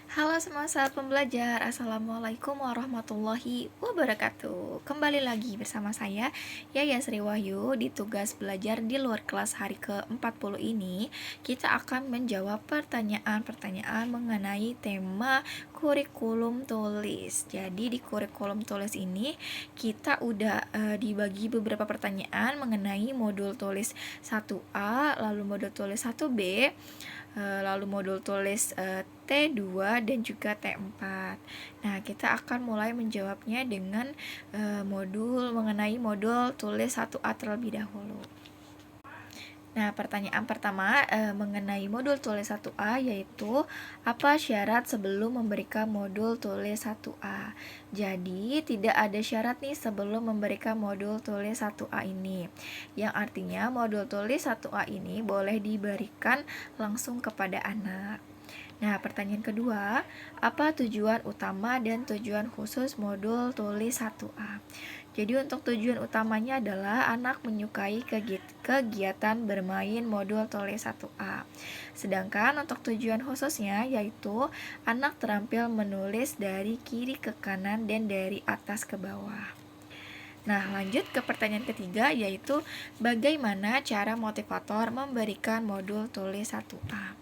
Halo semua sahabat pembelajar, Assalamualaikum warahmatullahi wabarakatuh. Kembali lagi bersama saya, Yaya Sri Wahyu. Di tugas belajar di luar kelas hari ke-40 ini, kita akan menjawab pertanyaan-pertanyaan mengenai tema kurikulum tulis. Jadi di kurikulum tulis ini, kita udah dibagi beberapa pertanyaan mengenai modul tulis 1A, lalu modul tulis 1B, lalu modul tulis T2 dan juga T4. Nah, kita akan mulai menjawabnya dengan mengenai modul tulis 1A terlebih dahulu. Nah, pertanyaan pertama mengenai modul tulis 1A yaitu apa syarat sebelum memberikan modul tulis 1A? Jadi, tidak ada syarat nih sebelum memberikan modul tulis 1A ini. Yang artinya modul tulis 1A ini boleh diberikan langsung kepada anak. Nah, pertanyaan kedua, apa tujuan utama dan tujuan khusus modul tulis 1A? Jadi untuk tujuan utamanya adalah anak menyukai kegiatan bermain modul tulis 1A. Sedangkan untuk tujuan khususnya yaitu anak terampil menulis dari kiri ke kanan dan dari atas ke bawah. Nah, lanjut ke pertanyaan ketiga yaitu bagaimana cara motivator memberikan modul tulis 1A.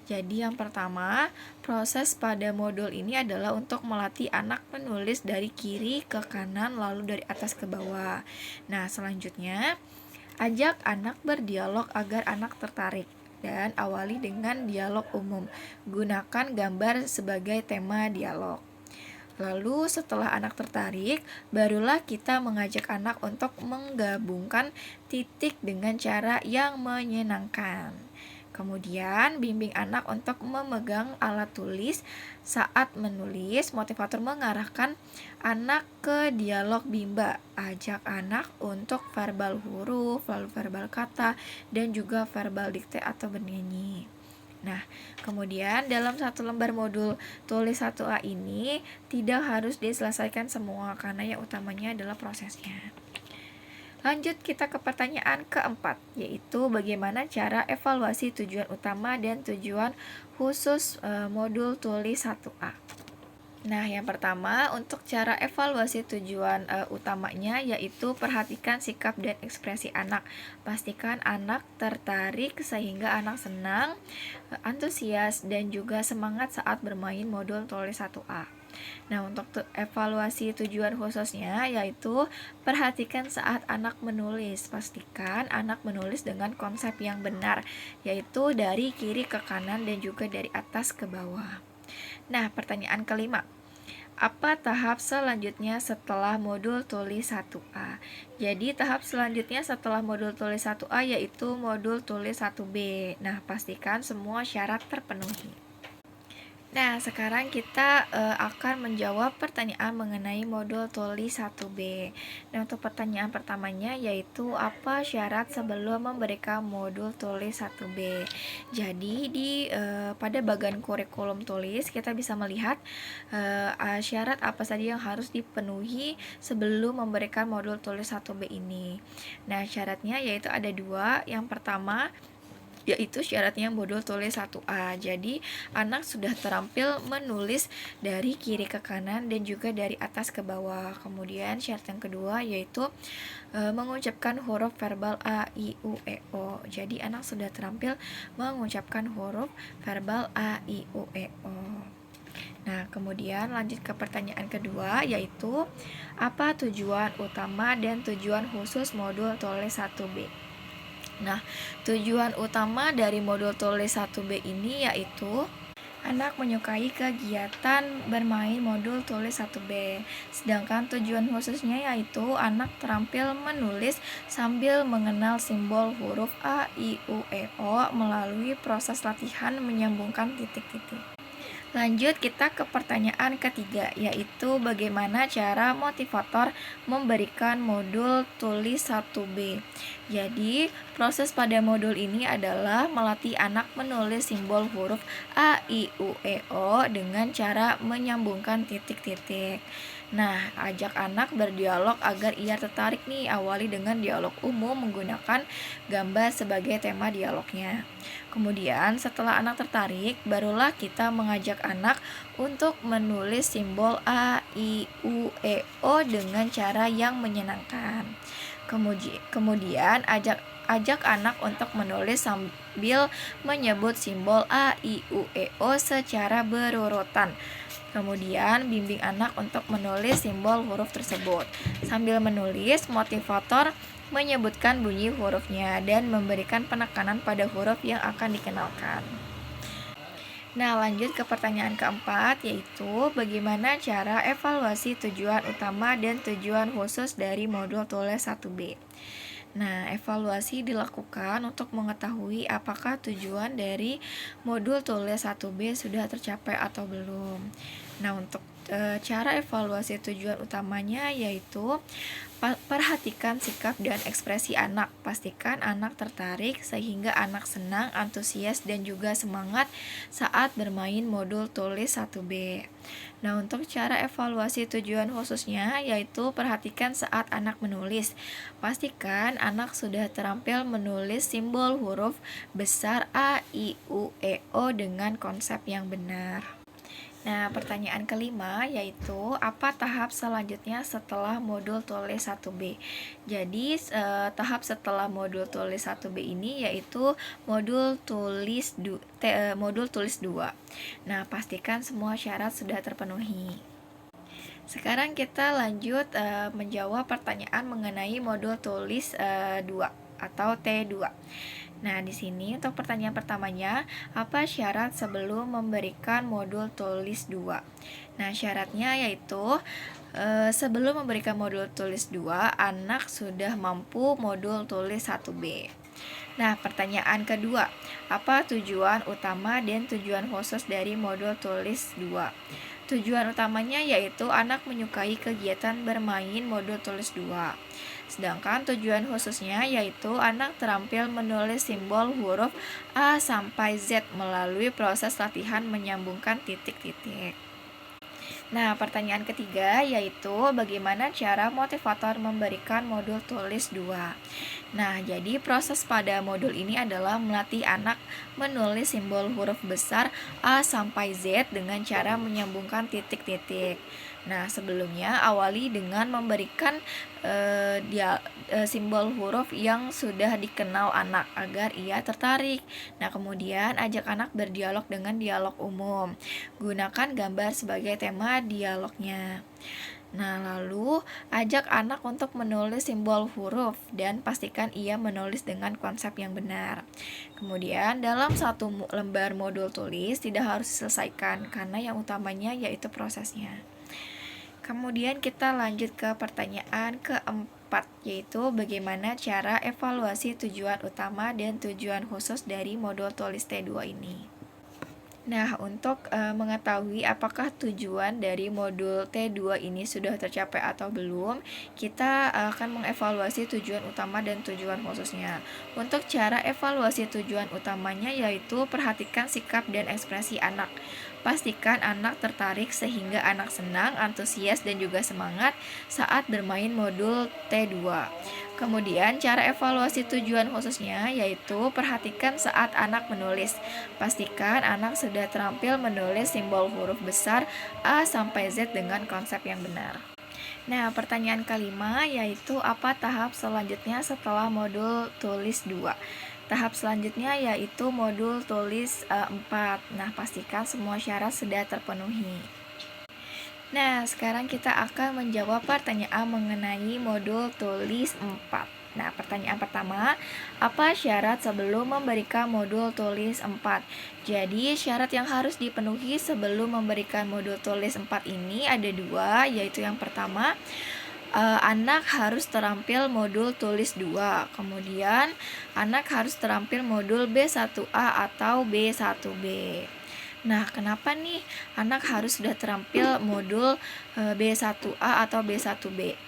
Jadi yang pertama, proses pada modul ini adalah untuk melatih anak menulis dari kiri ke kanan lalu dari atas ke bawah. Nah, selanjutnya, ajak anak berdialog agar anak tertarik dan awali dengan dialog umum. Gunakan gambar sebagai tema dialog. Lalu setelah anak tertarik, barulah kita mengajak anak untuk menggabungkan titik dengan cara yang menyenangkan. Kemudian, bimbing anak untuk memegang alat tulis saat menulis. Motivator mengarahkan anak ke dialog bimba. Ajak anak untuk verbal huruf, lalu verbal kata, dan juga verbal dikte atau bernyanyi. Nah, kemudian dalam satu lembar modul tulis 1A ini tidak harus diselesaikan semua karena yang utamanya adalah prosesnya. Lanjut kita ke pertanyaan keempat, yaitu bagaimana cara evaluasi tujuan utama dan tujuan khusus modul tulis 1A. Nah, yang pertama untuk cara evaluasi tujuan utamanya yaitu perhatikan sikap dan ekspresi anak. Pastikan anak tertarik sehingga anak senang, antusias, dan juga semangat saat bermain modul tulis 1A. Nah, untuk evaluasi tujuan khususnya yaitu perhatikan saat anak menulis. Pastikan anak menulis dengan konsep yang benar, yaitu dari kiri ke kanan dan juga dari atas ke bawah. Nah, pertanyaan kelima. Apa tahap selanjutnya setelah modul tulis 1A? Jadi, tahap selanjutnya setelah modul tulis 1A yaitu modul tulis 1B. Nah, pastikan semua syarat terpenuhi. Nah, sekarang kita akan menjawab pertanyaan mengenai modul tulis 1B. Nah, untuk pertanyaan pertamanya yaitu apa syarat sebelum memberikan modul tulis 1B. Jadi pada bagian kurikulum tulis kita bisa melihat syarat apa saja yang harus dipenuhi sebelum memberikan modul tulis 1B ini. Nah, syaratnya yaitu ada dua. Yang pertama yaitu syaratnya modul tulis 1A. Jadi anak sudah terampil menulis dari kiri ke kanan dan juga dari atas ke bawah. Kemudian syarat yang kedua yaitu mengucapkan huruf verbal A, I, U, E, O. Jadi anak sudah terampil mengucapkan huruf verbal A, I, U, E, O. Nah, kemudian lanjut ke pertanyaan kedua yaitu apa tujuan utama dan tujuan khusus modul tulis 1B. Nah, tujuan utama dari modul tulis 1B ini yaitu anak menyukai kegiatan bermain modul tulis 1B. Sedangkan tujuan khususnya yaitu anak terampil menulis sambil mengenal simbol huruf A, I, U, E, O melalui proses latihan menyambungkan titik-titik. Lanjut kita ke pertanyaan ketiga, yaitu bagaimana cara motivator memberikan modul tulis 1B. Jadi, proses pada modul ini adalah melatih anak menulis simbol huruf A, I, U, E, O dengan cara menyambungkan titik-titik. Nah, ajak anak berdialog agar ia tertarik nih, awali dengan dialog umum menggunakan gambar sebagai tema dialognya. Kemudian, setelah anak tertarik, barulah kita mengajak anak untuk menulis simbol A, I, U, E, O dengan cara yang menyenangkan. Kemudian ajak anak untuk menulis sambil menyebut simbol A, I, U, E, O secara berurutan. Kemudian bimbing anak untuk menulis simbol huruf tersebut. Sambil menulis, motivator menyebutkan bunyi hurufnya dan memberikan penekanan pada huruf yang akan dikenalkan. Nah, lanjut ke pertanyaan keempat, yaitu bagaimana cara evaluasi tujuan utama dan tujuan khusus dari modul tulis 1B. Nah, evaluasi dilakukan untuk mengetahui apakah tujuan dari modul tulis 1B sudah tercapai atau belum. Nah, untuk cara evaluasi tujuan utamanya yaitu perhatikan sikap dan ekspresi anak. Pastikan anak tertarik sehingga anak senang, antusias, dan juga semangat saat bermain modul tulis 1B. Nah, untuk cara evaluasi tujuan khususnya yaitu perhatikan saat anak menulis. Pastikan anak sudah terampil menulis simbol huruf besar A, I, U, E, O dengan konsep yang benar. Nah, pertanyaan kelima yaitu apa tahap selanjutnya setelah modul tulis 1B. Jadi, tahap setelah modul tulis 1B ini yaitu modul tulis 2. Nah, pastikan semua syarat sudah terpenuhi. Sekarang kita lanjut menjawab pertanyaan mengenai modul tulis 2 atau T2. Nah, di sini untuk pertanyaan pertamanya, apa syarat sebelum memberikan modul tulis 2? Nah, syaratnya yaitu sebelum memberikan modul tulis 2, anak sudah mampu modul tulis 1B. Nah, pertanyaan kedua, apa tujuan utama dan tujuan khusus dari modul tulis 2? Tujuan utamanya yaitu anak menyukai kegiatan bermain modul tulis 2. Sedangkan tujuan khususnya yaitu anak terampil menulis simbol huruf A sampai Z melalui proses latihan menyambungkan titik-titik. Nah, pertanyaan ketiga yaitu bagaimana cara motivator memberikan modul tulis 2. Nah, jadi proses pada modul ini adalah melatih anak menulis simbol huruf besar A sampai Z dengan cara menyambungkan titik-titik. Nah, sebelumnya awali dengan memberikan simbol huruf yang sudah dikenal anak agar ia tertarik. Nah, kemudian ajak anak berdialog dengan dialog umum. Gunakan gambar sebagai tema dialognya. Nah, lalu ajak anak untuk menulis simbol huruf dan pastikan ia menulis dengan konsep yang benar. Kemudian, dalam satu lembar modul tulis tidak harus diselesaikan karena yang utamanya yaitu prosesnya. Kemudian kita lanjut ke pertanyaan keempat, yaitu bagaimana cara evaluasi tujuan utama dan tujuan khusus dari modul tulis T2 ini. Nah, untuk mengetahui apakah tujuan dari modul T2 ini sudah tercapai atau belum, kita akan mengevaluasi tujuan utama dan tujuan khususnya. Untuk cara evaluasi tujuan utamanya yaitu perhatikan sikap dan ekspresi anak. Pastikan anak tertarik sehingga anak senang, antusias, dan juga semangat saat bermain modul T2. Kemudian cara evaluasi tujuan khususnya yaitu perhatikan saat anak menulis. Pastikan anak sudah terampil menulis simbol huruf besar A sampai Z dengan konsep yang benar. Nah, pertanyaan kelima yaitu apa tahap selanjutnya setelah modul tulis 2? Tahap selanjutnya yaitu modul tulis 4. Nah, pastikan semua syarat sudah terpenuhi. Nah, sekarang kita akan menjawab pertanyaan mengenai modul tulis 4. Nah, pertanyaan pertama, apa syarat sebelum memberikan modul tulis 4? Jadi, syarat yang harus dipenuhi sebelum memberikan modul tulis 4 ini ada dua, yaitu yang pertama, anak harus terampil modul tulis 2. Kemudian, anak harus terampil modul B1A atau B1B. Nah, kenapa nih anak harus sudah terampil modul B1A atau B1B?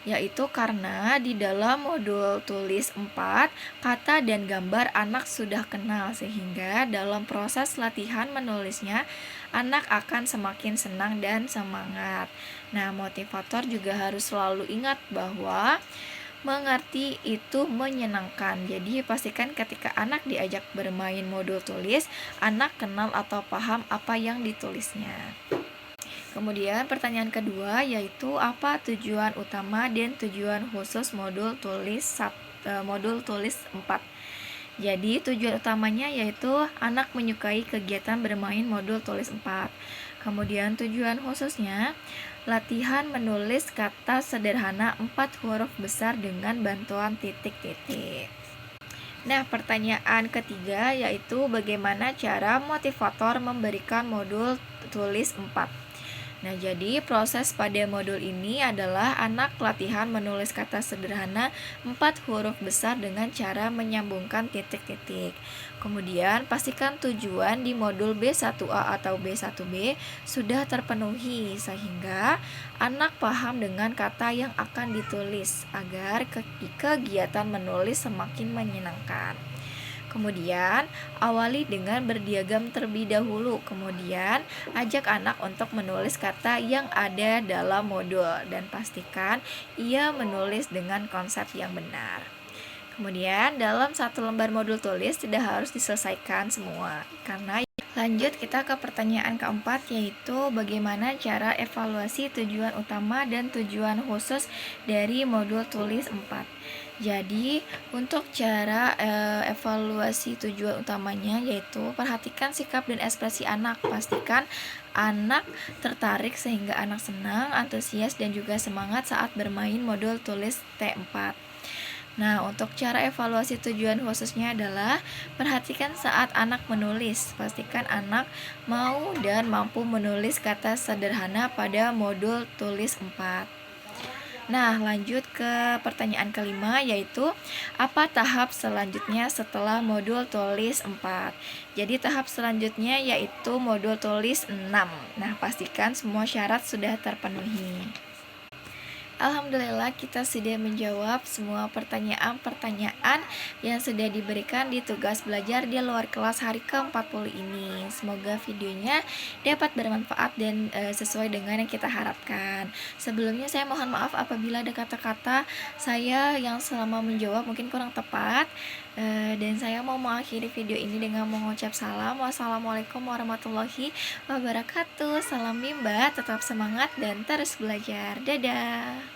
Yaitu karena di dalam modul tulis 4, kata dan gambar anak sudah kenal sehingga dalam proses latihan menulisnya anak akan semakin senang dan semangat. Nah, motivator juga harus selalu ingat bahwa mengerti itu menyenangkan. Jadi pastikan ketika anak diajak bermain modul tulis, anak kenal atau paham apa yang ditulisnya. Kemudian pertanyaan kedua yaitu apa tujuan utama dan tujuan khusus modul tulis 4. Jadi tujuan utamanya yaitu anak menyukai kegiatan bermain modul tulis 4. Kemudian tujuan khususnya latihan menulis kata sederhana 4 huruf besar dengan bantuan titik-titik. Nah, pertanyaan ketiga yaitu bagaimana cara motivator memberikan modul tulis 4. Nah, jadi proses pada modul ini adalah anak latihan menulis kata sederhana 4 huruf besar dengan cara menyambungkan titik-titik. Kemudian, pastikan tujuan di modul B1A atau B1B sudah terpenuhi sehingga anak paham dengan kata yang akan ditulis agar kegiatan menulis semakin menyenangkan. Kemudian, awali dengan berdiagram terlebih dahulu. Kemudian, ajak anak untuk menulis kata yang ada dalam modul dan pastikan ia menulis dengan konsep yang benar. Kemudian, dalam satu lembar modul tulis tidak harus diselesaikan semua. Lanjut kita ke pertanyaan keempat yaitu bagaimana cara evaluasi tujuan utama dan tujuan khusus dari modul tulis 4. Jadi untuk cara evaluasi tujuan utamanya yaitu perhatikan sikap dan ekspresi anak. Pastikan anak tertarik sehingga anak senang, antusias dan juga semangat saat bermain modul tulis T4. Nah, untuk cara evaluasi tujuan khususnya adalah perhatikan saat anak menulis. Pastikan anak mau dan mampu menulis kata sederhana pada modul tulis 4. Nah, lanjut ke pertanyaan kelima yaitu apa tahap selanjutnya setelah modul tulis 4. Jadi tahap selanjutnya yaitu modul tulis 6. Nah, pastikan semua syarat sudah terpenuhi. Alhamdulillah kita sudah menjawab semua pertanyaan-pertanyaan yang sudah diberikan di tugas belajar di luar kelas hari ke-40 ini. Semoga videonya dapat bermanfaat dan sesuai dengan yang kita harapkan. Sebelumnya saya mohon maaf apabila ada kata-kata saya yang selama menjawab mungkin kurang tepat. Dan saya mau mengakhiri video ini dengan mengucap salam. Wassalamualaikum warahmatullahi wabarakatuh. Salam Bimba, tetap semangat dan terus belajar. Dadah.